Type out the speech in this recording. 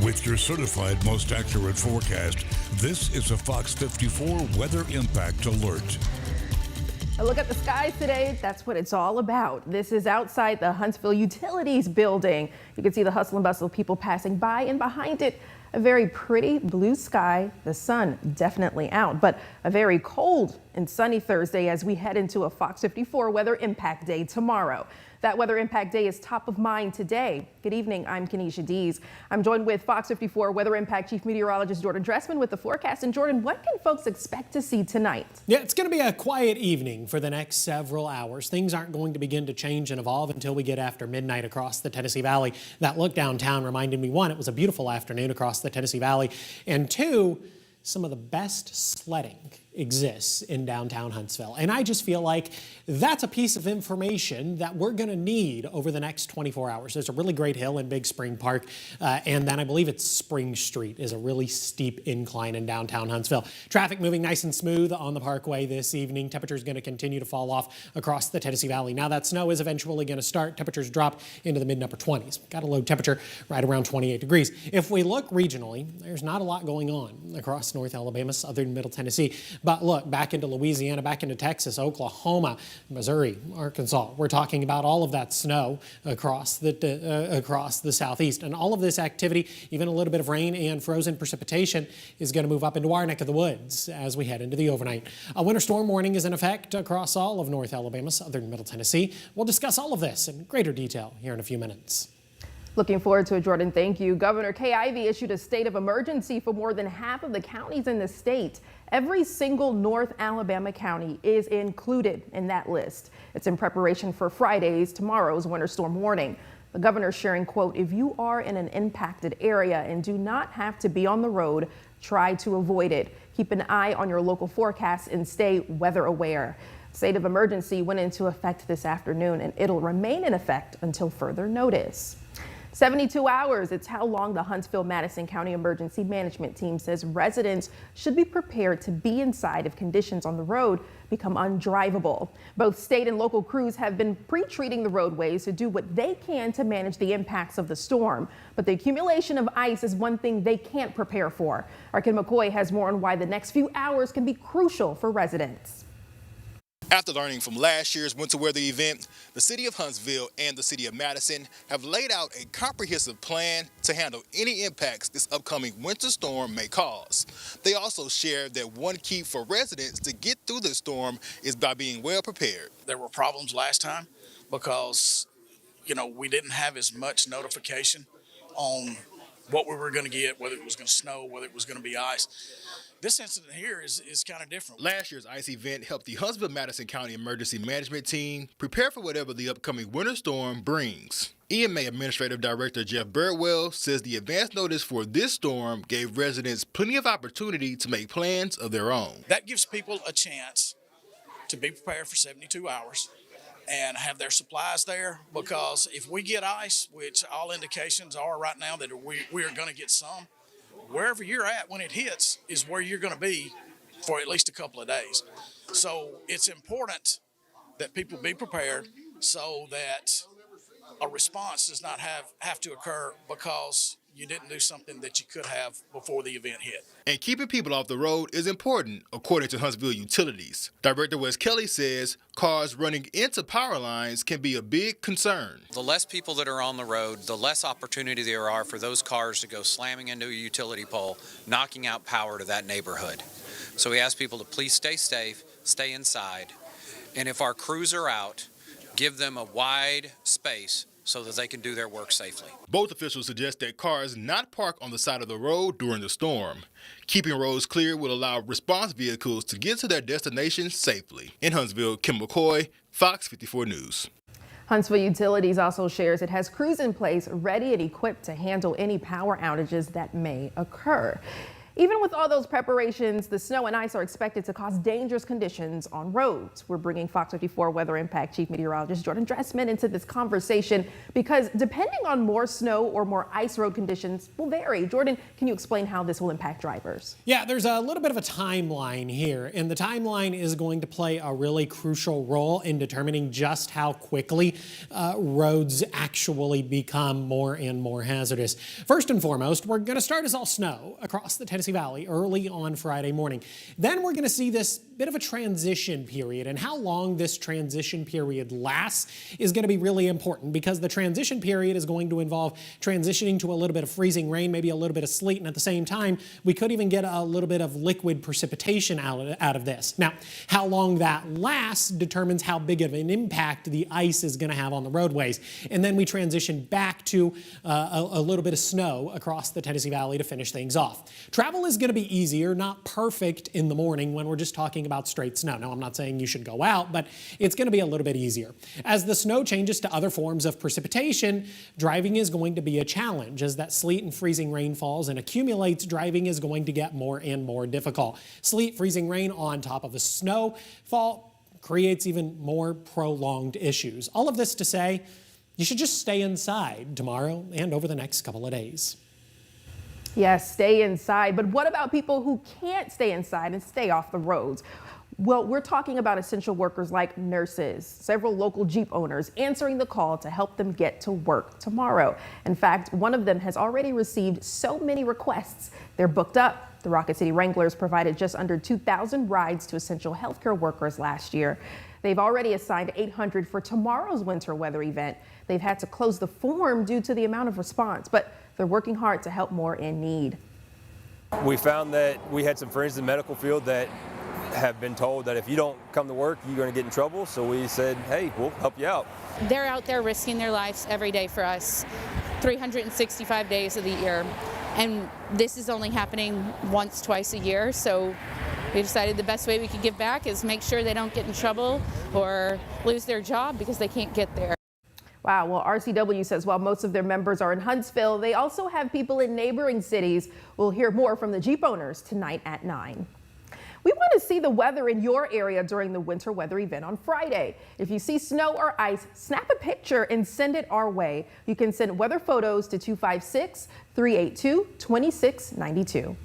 With your certified most accurate forecast, this is a Fox 54 Weather Impact Alert. A look at the skies today, that's what it's all about. This is outside the Huntsville Utilities building. You can see the hustle and bustle of people passing by, and behind it, a very pretty blue sky. The sun definitely out, but a very cold and sunny Thursday as we head into a Fox 54 Weather Impact Day tomorrow. That Weather Impact Day is top of mind today. Good evening, I'm Kenesha Dees. I'm joined with Fox 54 Weather Impact Chief Meteorologist Jordan Dressman with the forecast. And Jordan, what can folks expect to see tonight? Yeah, it's going to be a quiet evening for the next several hours. Things aren't going to begin to change and evolve until we get after midnight across the Tennessee Valley. That look downtown reminded me, one, it was a beautiful afternoon across the Tennessee Valley, and two, some of the best sledding exists in downtown Huntsville. And I just feel like that's a piece of information that we're going to need over the next 24 hours. There's a really great hill in Big Spring Park, and then I believe it's Spring Street is a really steep incline in downtown Huntsville. Traffic moving nice and smooth on the Parkway this evening. Temperature is going to continue to fall off across the Tennessee Valley. Now that snow is eventually going to start. Temperatures drop into the mid and upper 20s. Got a low temperature right around 28 degrees. If we look regionally, there's not a lot going on across North Alabama, southern Middle Tennessee. But look, back into Louisiana, back into Texas, Oklahoma, Missouri, Arkansas. We're talking about all of that snow across the southeast. And all of this activity, even a little bit of rain and frozen precipitation, is going to move up into our neck of the woods as we head into the overnight. A winter storm warning is in effect across all of North Alabama, southern Middle Tennessee. We'll discuss all of this in greater detail here in a few minutes. Looking forward to it, Jordan. Thank you. Governor Kay Ivey issued a state of emergency for more than half of the counties in the state. Every single North Alabama county is included in that list. It's in preparation for tomorrow's winter storm warning. The governor sharing, quote, if you are in an impacted area and do not have to be on the road, try to avoid it. Keep an eye on your local forecasts and stay weather aware. State of emergency went into effect this afternoon, and it'll remain in effect until further notice. 72 hours, it's how long the Huntsville-Madison County Emergency Management Team says residents should be prepared to be inside if conditions on the road become undrivable. Both state and local crews have been pre-treating the roadways to do what they can to manage the impacts of the storm. But the accumulation of ice is one thing they can't prepare for. Our Ken McCoy has more on why the next few hours can be crucial for residents. After learning from last year's winter weather event, the city of Huntsville and the city of Madison have laid out a comprehensive plan to handle any impacts this upcoming winter storm may cause. They also shared that one key for residents to get through this storm is by being well prepared. There were problems last time because, we didn't have as much notification on what we were going to get, whether it was going to snow, whether it was going to be ice. This incident here is kind of different. Last year's ice event helped the Huntsville-Madison County Emergency Management Team prepare for whatever the upcoming winter storm brings. EMA Administrative Director Jeff Birdwell says the advance notice for this storm gave residents plenty of opportunity to make plans of their own. That gives people a chance to be prepared for 72 hours and have their supplies there, because if we get ice, which all indications are right now that we are going to get some, wherever you're at when it hits is where you're going to be for at least a couple of days. So it's important that people be prepared so that a response does not have to occur because you didn't do something that you could have before the event hit. And keeping people off the road is important, according to Huntsville Utilities. Director Wes Kelly says cars running into power lines can be a big concern. The less people that are on the road, the less opportunity there are for those cars to go slamming into a utility pole, knocking out power to that neighborhood. So we ask people to please stay safe, stay inside, and if our crews are out, give them a wide space so that they can do their work safely. Both officials suggest that cars not park on the side of the road during the storm. Keeping roads clear will allow response vehicles to get to their destinations safely. In Huntsville, Kim McCoy, Fox 54 News. Huntsville Utilities also shares it has crews in place ready and equipped to handle any power outages that may occur. Even with all those preparations, the snow and ice are expected to cause dangerous conditions on roads. We're bringing Fox 54 Weather Impact Chief Meteorologist Jordan Dressman into this conversation because depending on more snow or more ice road conditions will vary. Jordan, can you explain how this will impact drivers? Yeah, there's a little bit of a timeline here, and the timeline is going to play a really crucial role in determining just how quickly roads actually become more and more hazardous. First and foremost, we're going to start as all snow across the Tennessee Valley early on Friday morning. Then we're going to see this bit of a transition period, and how long this transition period lasts is going to be really important because the transition period is going to involve transitioning to a little bit of freezing rain, maybe a little bit of sleet, and at the same time, we could even get a little bit of liquid precipitation out of this. Now, how long that lasts determines how big of an impact the ice is going to have on the roadways. And then we transition back to a little bit of snow across the Tennessee Valley to finish things off. Travel is going to be easier, not perfect in the morning when we're just talking about straight snow. Now, I'm not saying you should go out, but it's going to be a little bit easier. As the snow changes to other forms of precipitation, driving is going to be a challenge. As that sleet and freezing rain falls and accumulates, driving is going to get more and more difficult. Sleet, freezing rain on top of a snowfall creates even more prolonged issues. All of this to say, you should just stay inside tomorrow and over the next couple of days. Yes, stay inside. But what about people who can't stay inside and stay off the roads? Well, we're talking about essential workers like nurses, several local Jeep owners answering the call to help them get to work tomorrow. In fact, one of them has already received so many requests, they're booked up. The Rocket City Wranglers provided just under 2,000 rides to essential healthcare workers last year. They've already assigned 800 for tomorrow's winter weather event. They've had to close the form due to the amount of response, but they're working hard to help more in need. We found that we had some friends in the medical field that have been told that if you don't come to work, you're going to get in trouble. So we said, hey, we'll help you out. They're out there risking their lives every day for us, 365 days of the year. And this is only happening once, twice a year. So we decided the best way we could give back is make sure they don't get in trouble or lose their job because they can't get there. Wow, well, RCW says while most of their members are in Huntsville, they also have people in neighboring cities. We'll hear more from the Jeep owners tonight at 9. We want to see the weather in your area during the winter weather event on Friday. If you see snow or ice, snap a picture and send it our way. You can send weather photos to 256-382-2692.